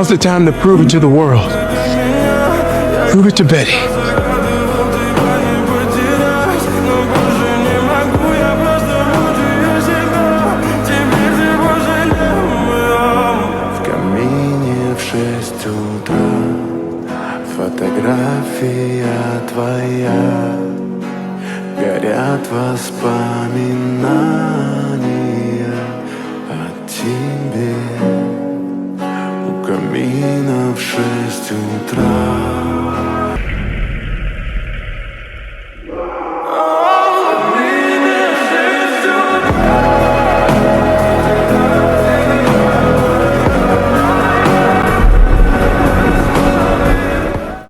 Now's the time to prove it to the world. Prove it to Betty. В камине в 6 утра фотография твоя. Горят воспоминания о тебе. У камина в 6 утра.